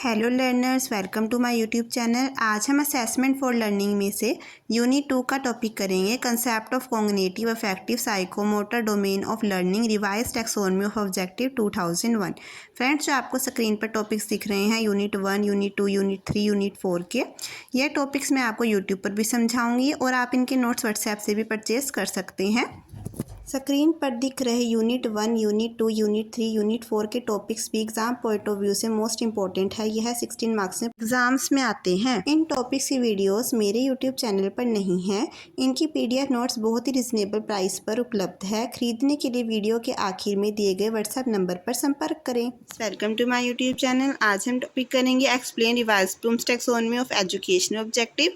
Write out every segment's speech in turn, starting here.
Hello learners, welcome to my YouTube channel. आज हम assessment for learning में से यूनिट 2 का टॉपिक करेंगे, concept of cognitive affective psychomotor domain of learning, revise taxonomy of objective 2001। Friends, जो आपको screen पर टॉपिक्स दिख रहे हैं यूनिट 1, यूनिट 2, यूनिट 3, यूनिट 4 के, ये टॉपिक्स मैं आपको यूट्यूब पर भी समझाऊंगी और आप इनके नोट्स व्हाट्सएप से भी परचेज कर सकते हैं। स्क्रीन पर दिख रहे यूनिट 1, यूनिट 2, यूनिट 3, यूनिट 4 के टॉपिक्स भी एग्जाम पॉइंट ऑफ व्यू से मोस्ट इंपॉर्टेंट है। यह 16 मार्क्स में एग्जाम्स में आते हैं। इन टॉपिक्स की वीडियोस मेरे यूट्यूब चैनल पर नहीं है। इनकी पीडीएफ नोट्स बहुत ही रिजनेबल प्राइस पर उपलब्ध है। खरीदने के लिए वीडियो के आखिर में दिए गए व्हाट्सएप नंबर पर संपर्क करें। Welcome to my YouTube channel. आज हम टॉपिक करेंगे explain revised Bloom's taxonomy of educational objective,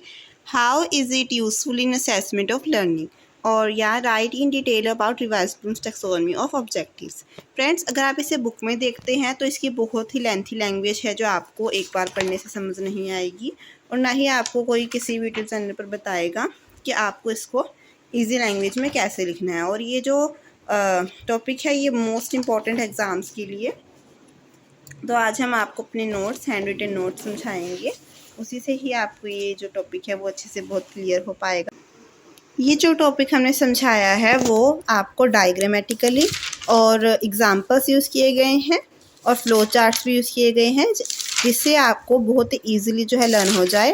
how is it useful in assessment of learning, और या write in detail about revised Bloom's taxonomy of objectives. Friends, अगर आप इसे book में देखते हैं तो इसकी बहुत ही लेंथी लैंग्वेज है जो आपको एक बार पढ़ने से समझ नहीं आएगी, और ना ही आपको कोई किसी यूट्यूब चैनल पर बताएगा कि आपको इसको इजी लैंग्वेज में कैसे लिखना है। और ये जो टॉपिक है ये मोस्ट इम्पॉर्टेंट एग्ज़ाम्स के लिए। तो आज हम आपको अपने नोट्स, हैंड रिटन नोट्स समझाएंगे, उसी से ही आपको ये जो टॉपिक है वो अच्छे से बहुत क्लियर हो पाएगा। ये जो टॉपिक हमने समझाया है वो आपको डायग्रामेटिकली और एग्जांपल्स यूज़ किए गए हैं और फ्लो चार्ट्स भी यूज़ किए गए हैं, जिससे आपको बहुत ही ईजिली जो है लर्न हो जाए।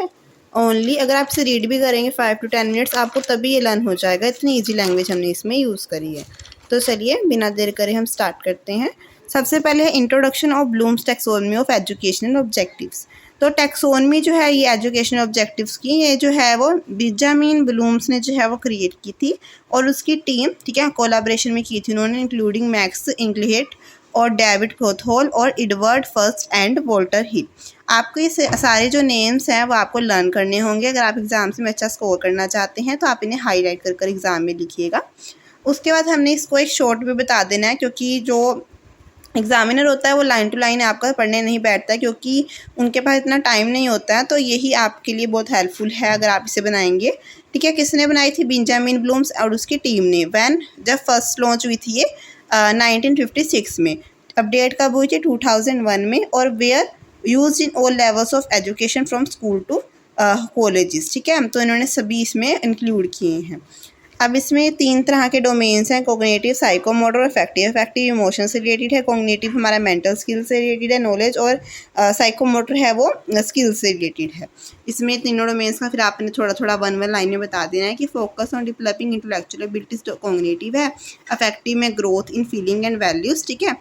ओनली अगर आप इसे रीड भी करेंगे 5 to 10 मिनट्स आपको तभी ये लर्न हो जाएगा। इतनी ईजी लैंग्वेज हमने इसमें यूज़ करी है। तो चलिए बिना देर करे हम स्टार्ट करते हैं। सबसे पहले है introduction of Bloom's taxonomy of educational objectives. तो टैक्सोनॉमी जो है ये एजुकेशनल ऑब्जेक्टिव्स की, ये जो है वो बेंजामिन ब्लूम्स ने जो है वो क्रिएट की थी और उसकी टीम, ठीक है, कोलैबोरेशन में की थी उन्होंने, इंक्लूडिंग मैक्स इंग्लिहेट और डेविड क्रोथहोल और एडवर्ड फर्स्ट एंड वॉल्टर हिल। आपको ये सारे जो नेम्स हैं वो आपको लर्न करने होंगे। अगर आप एग्जाम्स में अच्छा स्कोर करना चाहते हैं तो आप इन्हें हाईलाइट कर कर एग्जाम में लिखिएगा। उसके बाद हमने इसको एक शॉर्ट भी बता देना है, क्योंकि जो एग्जामिनर होता है वो लाइन टू लाइन आपका पढ़ने नहीं बैठता है, क्योंकि उनके पास इतना टाइम नहीं होता है। तो यही आपके लिए बहुत हेल्पफुल है अगर आप इसे बनाएंगे। ठीक है, किसने बनाई थी? बेंजामिन ब्लूम्स और उसकी टीम ने। जब फर्स्ट लॉन्च हुई थी ये 1956 में। अपडेट कब हुई थी? 2001 में। और where use in all levels of education from school to colleges. ठीक है, तो इन्होंने सभी इसमें इंक्लूड किए हैं। अब इसमें 3 तरह के डोमेन्स हैं, कॉग्निटिव, साइकोमोटर और अफेक्टिव। अफेक्टिव इमोशन से रिलेटेड है, कॉग्निटिव हमारा मेंटल स्किल से रिलेटेड है, नॉलेज, और साइकोमोटर है वो स्किल से रिलेटेड है। इसमें तीनों डोमेन्स का फिर आपने थोड़ा थोड़ा वन लाइन में बता देना है कि focus on developing intellectual abilities cognitive है, अफेक्टिव में growth in feeling and values, ठीक है,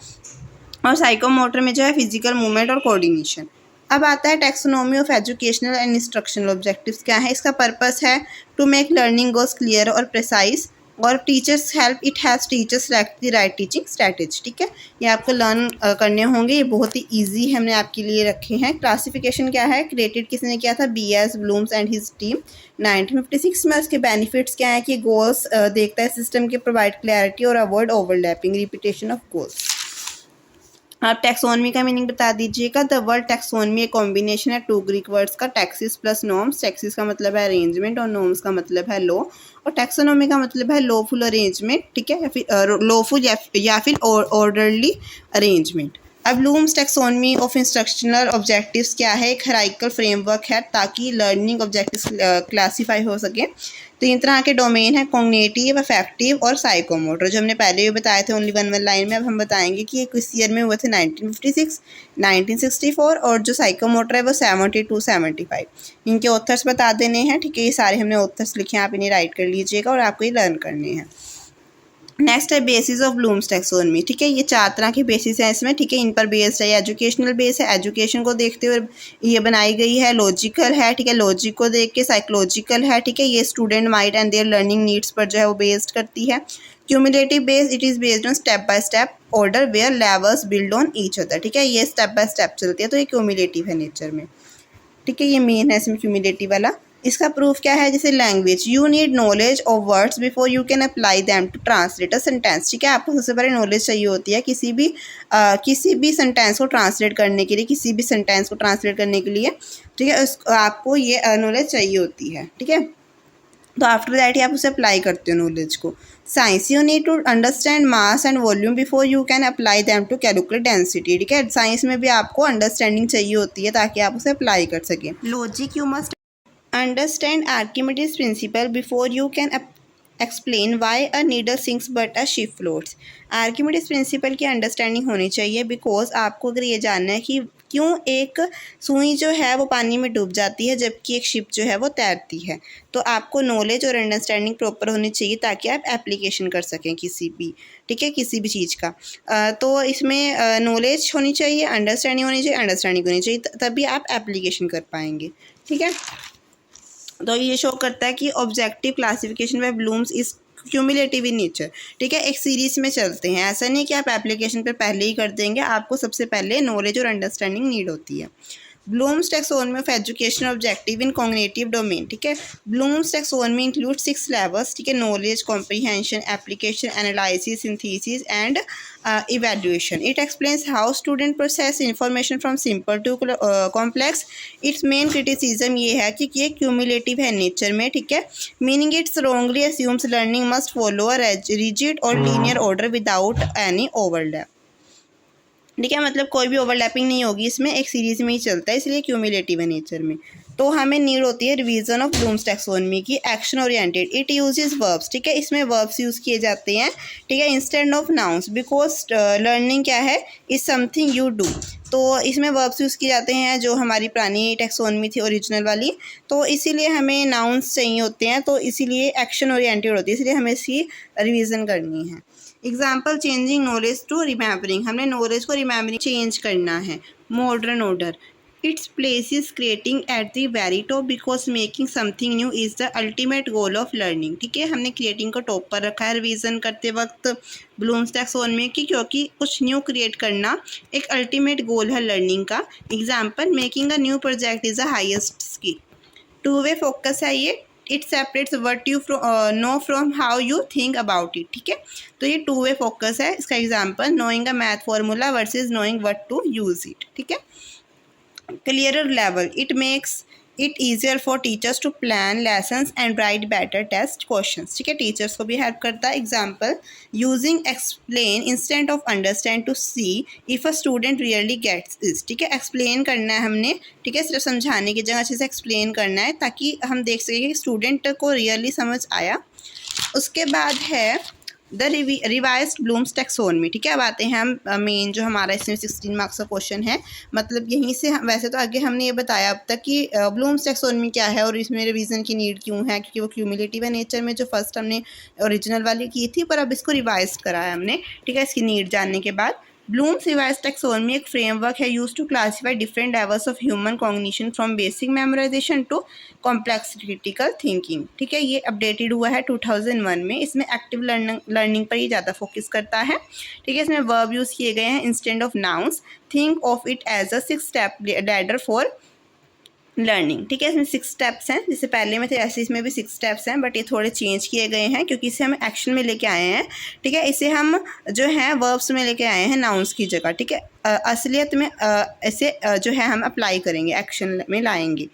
और साइकोमोटर में जो है फिजिकल मूवमेंट और कोऑर्डिनेशन। अब आता है taxonomy of educational and instructional objectives. क्या है इसका पर्पस? है to make learning goals clear और प्रिसाइज, और teachers help, it has teachers select the right teaching strategy. ठीक है, ये आपको लर्न करने होंगे, ये बहुत ही ईजी हमने आपके लिए रखे हैं। क्लासिफिकेशन क्या है? क्रिएटेड किसने किया था? B.S. Blooms and his team 1956 में। उसके बेनिफिट्स क्या है कि गोल्स देखता है सिस्टम के, प्रोवाइड क्लैरिटी और avoid overlapping repetition of goals. आप टैक्सोनॉमी का मीनिंग बता दीजिएगा। द वर्ड टैक्सोनॉमी एक कॉम्बिनेशन है 2 ग्रीक वर्ड्स का, टैक्सिस प्लस नॉर्म्स। टैक्सिस का मतलब है अरेंजमेंट और नॉर्म्स का मतलब है लॉ, और टैक्सोनॉमी का मतलब है लॉफुल अरेंजमेंट, ठीक है, या फिर लॉफुल या फिर ऑर्डरली अरेंजमेंट। अब Bloom's taxonomy of instructional objectives क्या है? एक हायरार्किकल फ्रेमवर्क है ताकि लर्निंग ऑब्जेक्टिव्स क्लासीफाई हो सके। 3 तरह के डोमेन है, कॉग्निटिव, अफेक्टिव और साइकोमोटर, जो हमने पहले भी बताए थे ओनली वन लाइन में। अब हम बताएंगे कि ये किस ईयर में हुए थे, 1956, 1964, और जो साइकोमोटर है वो 72-75। इनके ऑथर्स बता देने हैं, ठीक है, ये सारे हमने ऑथर्स लिखे हैं, आप इन्हें राइट कर लीजिएगा और आपको ये लर्न करने हैं। नेक्स्ट है बेसिस ऑफ ब्लूम्स टैक्सोनॉमी। ठीक है, ये 4 तरह के बेसिस हैं इसमें, ठीक है, इन पर बेस्ड है। एजुकेशनल बेस है, एजुकेशन को देखते हुए ये बनाई गई है। लॉजिकल है, ठीक है, लॉजिक को देख के। साइकोलॉजिकल है, ठीक है, ये student mind and their learning needs पर जो है वो बेस्ड करती है। Cumulative base, it is based on step by step order where levels build on each other. ठीक है, ये स्टेप बाय स्टेप चलती है, तो ये क्यूमुलेटिव है नेचर में। ठीक है, ये मेन है इसमें क्यूमुलेटिव वाला। इसका प्रूफ क्या है? जैसे language, you need knowledge of words before you can apply them to translate a sentence. ठीक है, आपको सबसे पहले नॉलेज चाहिए होती है किसी भी सेंटेंस को ट्रांसलेट करने के लिए, किसी भी सेंटेंस को ट्रांसलेट करने के लिए, ठीक है, आपको ये नॉलेज चाहिए होती है। ठीक है, तो आफ्टर दैट ही आप उसे अप्लाई करते हो नॉलेज को। Science, you need to understand mass and volume before you can apply them to calculate density. ठीक है, साइंस में भी आपको अंडरस्टैंडिंग चाहिए होती है ताकि आप उसे अप्लाई कर सकें। Logic, you must understand Archimedes principal before you can explain why a needle sinks but a ship floats. Archimedes principal की अंडरस्टैंडिंग होनी चाहिए बिकॉज आपको अगर ये जानना है कि क्यों एक सुई जो है वो पानी में डूब जाती है जबकि एक शिप जो है वो तैरती है, तो आपको नॉलेज और अंडरस्टैंडिंग प्रॉपर होनी चाहिए ताकि आप एप्लीकेशन कर सकें किसी भी, ठीक है, किसी भी चीज़ का। तो इसमें नॉलेज होनी चाहिए, अंडरस्टैंडिंग होनी चाहिए, अंडरस्टैंडिंग होनी चाहिए, तभी आप एप्लीकेशन कर पाएंगे। ठीक है, तो ये शो करता है कि objective classification by Bloom's is cumulative in nature. ठीक है, एक सीरीज में चलते हैं, ऐसा नहीं कि आप एप्लीकेशन पे पहले ही कर देंगे, आपको सबसे पहले नॉलेज और अंडरस्टैंडिंग नीड होती है। Bloom's taxonomy of education objective in cognitive domain. ठीक है, ब्लूम्स टैक्सोनॉमी इंक्लूड 6 लेवल्स। ठीक है, knowledge, comprehension, application, analysis, synthesis and evaluation. It explains how student process information from simple to complex. Its main criticism ये है कि ये cumulative है nature में, ठीक है, meaning it wrongly assumes learning must follow a rigid or linear order without any overlap. ठीक है, मतलब कोई भी ओवरलैपिंग नहीं होगी इसमें, एक सीरीज में ही चलता है, इसलिए क्यूमुलेटिव है नेचर में। तो हमें नीड होती है रिवीजन ऑफ ब्लूम्स टैक्सोनॉमी की। Action oriented, it uses verbs. ठीक है, इसमें वर्ब्स यूज़ किए जाते हैं, ठीक है, instead of nouns, because learning क्या है, इज समथिंग यू डू। तो इसमें वर्ब्स यूज़ किए जाते हैं जो हमारी पुरानी टैक्सोनॉमी थी ओरिजिनल वाली, तो इसीलिए हमें नाउन्स चाहिए होते हैं, तो इसीलिए एक्शन ओरिएंटेड होती है, इसलिए हमें इसकी रिवीजन करनी है। Example, changing knowledge to remembering, हमने नॉलेज को रिमेम्बरिंग चेंज करना है। Modern order, it's place is creating at the very top because making something new is the ultimate goal of learning. ठीक है, हमने क्रिएटिंग को टॉप पर रखा है रिवीजन करते वक्त ब्लूम्स टैक्सोनॉमी की, क्योंकि कुछ न्यू क्रिएट करना एक अल्टीमेट गोल है लर्निंग का। Example, making a new project is the highest skill. Two way focus है ये, it separates what you know from how you think about it. ठीक है, तो ये टू वे फोकस है। इसका example, knowing a math formula versus knowing what to use it. ठीक है, clearer level, it makes it easier for teachers to plan lessons and write better test questions. ठीक है, टीचर्स को भी help करता है। Example, using explain instant of understand to see if a student really gets this. ठीक है, explain करना है हमने, ठीक है, सिर्फ समझाने की जगह अच्छे से एक्सप्लेन करना है ताकि हम देख सकें कि स्टूडेंट को रियली समझ आया। उसके बाद है द रिवाइज्ड ब्लूम्स टैक्सोनॉमी। ठीक है, अब आते हैं हम मेन जो हमारा इसमें 16 मार्क्स का क्वेश्चन है, मतलब यहीं से वैसे तो आगे हमने ये बताया अब तक कि ब्लूम्स टैक्सोनॉमी क्या है और इसमें रिवीजन की नीड क्यों है, क्योंकि वो क्यूमुलेटिव है नेचर में, जो फर्स्ट हमने ओरिजिनल वाली की थी, पर अब इसको रिवाइज करा है हमने। ठीक है, इसकी नीड जानने के बाद ब्लूम्स रिवाइज्ड टैक्सोनॉमी एक फ्रेमवर्क है use to classify different levels of human cognition from basic memorization to complex critical thinking. ठीक है, ये अपडेटेड हुआ है 2001 में। इसमें एक्टिव लर्निंग पर ही ज़्यादा फोकस करता है। ठीक है, इसमें वर्ब यूज़ किए गए हैं instead of nouns. Think of it as a 6 step ladder for learning. ठीक है, इसमें 6 स्टेप्स हैं, जैसे पहले में थे ऐसे इसमें भी 6 स्टेप्स हैं, बट ये थोड़े चेंज किए गए हैं क्योंकि इसे हम एक्शन में लेके आए हैं। ठीक है, इसे हम जो है वर्ब्स में लेके आए हैं नाउन्स की जगह। ठीक है, असलियत में इसे जो है हम अप्लाई करेंगे, एक्शन में लाएंगे।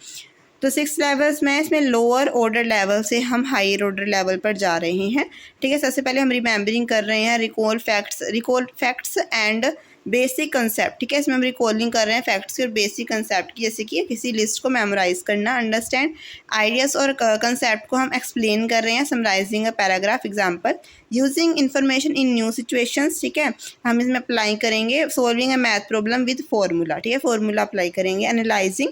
तो 6 लेवल्स में इसमें लोअर ऑर्डर लेवल से हम हायर ऑर्डर लेवल पर जा रहे हैं। ठीक है, सबसे पहले हम रिमेम्बरिंग कर रहे हैं, recall facts and basic concept. ठीक है, इसमें हम रिकॉलिंग कर रहे हैं फैक्ट्स की और बेसिक कंसेप्ट की, जैसे कि किसी लिस्ट को मेमोराइज करना। अंडरस्टैंड आइडियाज़ और कंसेप्ट को हम एक्सप्लेन कर रहे हैं, summarizing a paragraph. Example, using information in new situations. ठीक है, हम इसमें अप्लाई करेंगे solving a math problem with formula. ठीक है, फॉर्मूला अप्लाई करेंगे। Analyzing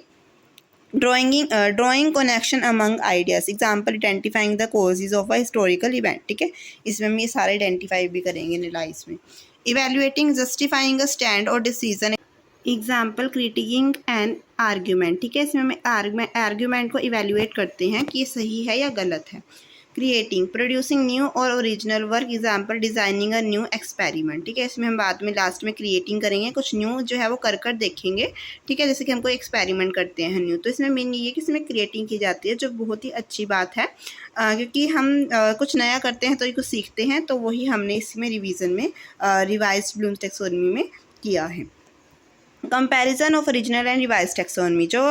drawing connection among ideas. Example, identifying the causes of a historical event. ठीक है, इसमें हम ये सारे आइडेंटिफाई भी करेंगे एनालाइज में। इवेल्युएटिंग जस्टिफाइंग अ स्टैंड और decision. Example, critiquing an argument. ठीक है, इसमें हम आर्ग्यूमेंट को इवेल्युएट करते हैं कि ये सही है या गलत है। क्रिएटिंग, प्रोड्यूसिंग न्यू और original work. Example, designing a new experiment. ठीक है, इसमें हम बाद में लास्ट में क्रिएटिंग करेंगे, कुछ न्यू जो है वो कर देखेंगे। ठीक है, जैसे कि हम कोई एक्सपेरिमेंट करते हैं न्यू, तो इसमें मेन ये है कि इसमें क्रिएटिंग की जाती है, जो बहुत ही अच्छी बात है, क्योंकि हम कुछ नया करते हैं तो ये कुछ सीखते हैं, तो वही हमने इसमें रिवीजन में रिवाइज्ड ब्लूम्स टैक्सोनॉमी में किया है। Comparison of original and revise taxonomy. जो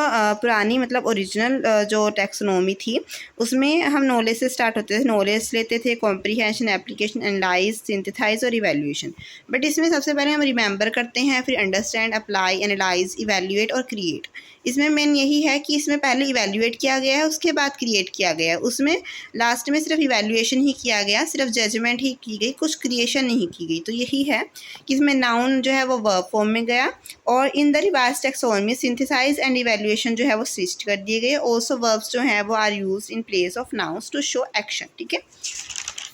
पुरानी मतलब ओरिजिनल जो टैक्सोनॉमी थी उसमें हम नॉलेज से स्टार्ट होते थे, नॉलेज लेते थे, कॉम्प्रीहेंशन, एप्लीकेशन, एनालाइज, सिंथेसाइज और इवेल्यूएशन। बट इसमें सबसे पहले हम रिमेंबर करते हैं, फिर अंडरस्टैंड, अप्लाई, एनालाइज, इवेल्यूएट और क्रिएट। इसमें मेन यही है कि इसमें पहले इवेल्यूएट किया गया है, उसके बाद क्रिएट किया गया है। उसमें लास्ट में सिर्फ इवेल्यूएशन ही किया गया, सिर्फ जजमेंट ही की गई, कुछ क्रिएशन नहीं की गई। तो यही है कि इसमें नाउन जो है वो वर्ब फॉर्म में गया, और in the revised taxonomy synthesize and evaluation जो है वो स्विच कर दिए गए। ऑल्सो वर्ब्स जो हैं वो are used in place of nouns to show action. ठीक है,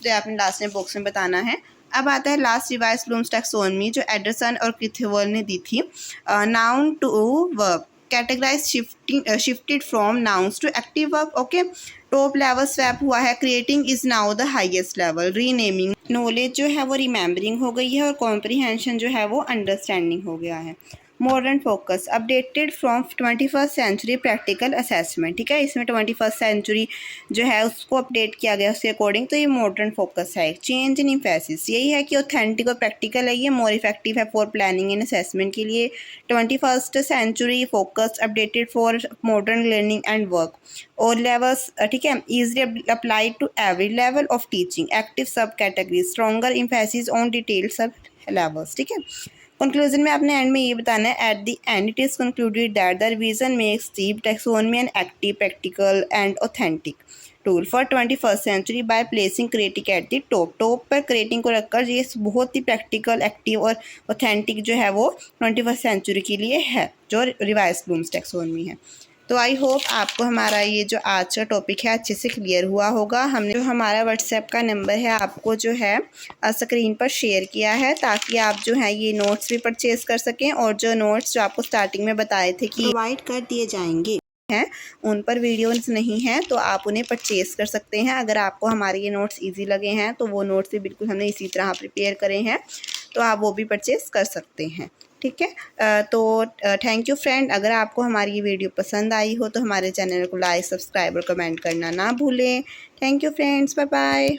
तो आपने लास्ट में बॉक्स में बताना है। अब आता है लास्ट रिवाइज ब्लूम्स टैक्सोनॉमी जो एंडरसन और क्रिथवेल ने दी थी। Noun to verb categorize shifted from nouns to active verb. Okay, top level swap हुआ है, creating is now the highest level, renaming, knowledge जो है वो रिमेंबरिंग हो गई है, और कॉम्प्रीहेंशन जो है वो अंडरस्टैंडिंग हो गया है। Modern focus updated from 21st century practical assessment. ठीक है, इसमें 21st सेंचुरी जो है उसको अपडेट किया गया उसके अकॉर्डिंग, तो ये मॉडर्न फोकस है। चेंज इन एम्फेसिस यही है कि ऑथेंटिक और प्रैक्टिकल है, ये मोर इफेक्टिव है फॉर प्लानिंग एंड असेसमेंट के लिए। 21st century focus updated for modern learning and work, और लेवल्स ठीक है, easily applied to every level of teaching, active subcategory, stronger emphasis on detailed sublevels. ठीक है, conclusion में आपने and में ये बताना है, at the end it is concluded that the revision makes the taxonomy an active, practical and authentic tool for 21st century by placing creating at the top. Top पर creating को रखकर ये बहुत ही प्रैक्टिकल, एक्टिव और authentic जो है वो 21st सेंचुरी के लिए है, जो रिवाइज ब्लूम्स टैक्सोनॉमी है। तो आई होप आपको हमारा ये जो आज का टॉपिक है अच्छे से क्लियर हुआ होगा। हमने जो हमारा व्हाट्सएप का नंबर है आपको जो है स्क्रीन पर शेयर किया है, ताकि आप जो है ये नोट्स भी परचेज़ कर सकें, और जो नोट्स जो आपको स्टार्टिंग में बताए थे कि प्रोवाइड कर दिए जाएंगे हैं उन पर वीडियोस नहीं हैं, तो आप उन्हें परचेज़ कर सकते हैं। अगर आपको हमारे ये नोट्स ईजी लगे हैं तो वो नोट्स भी बिल्कुल हमने इसी तरह प्रिपेयर करे हैं, तो आप वो भी परचेज़ कर सकते हैं। ठीक है, तो थैंक यू फ्रेंड। अगर आपको हमारी ये वीडियो पसंद आई हो तो हमारे चैनल को लाइक, सब्सक्राइब और कमेंट करना ना भूलें। Thank you friends, bye bye.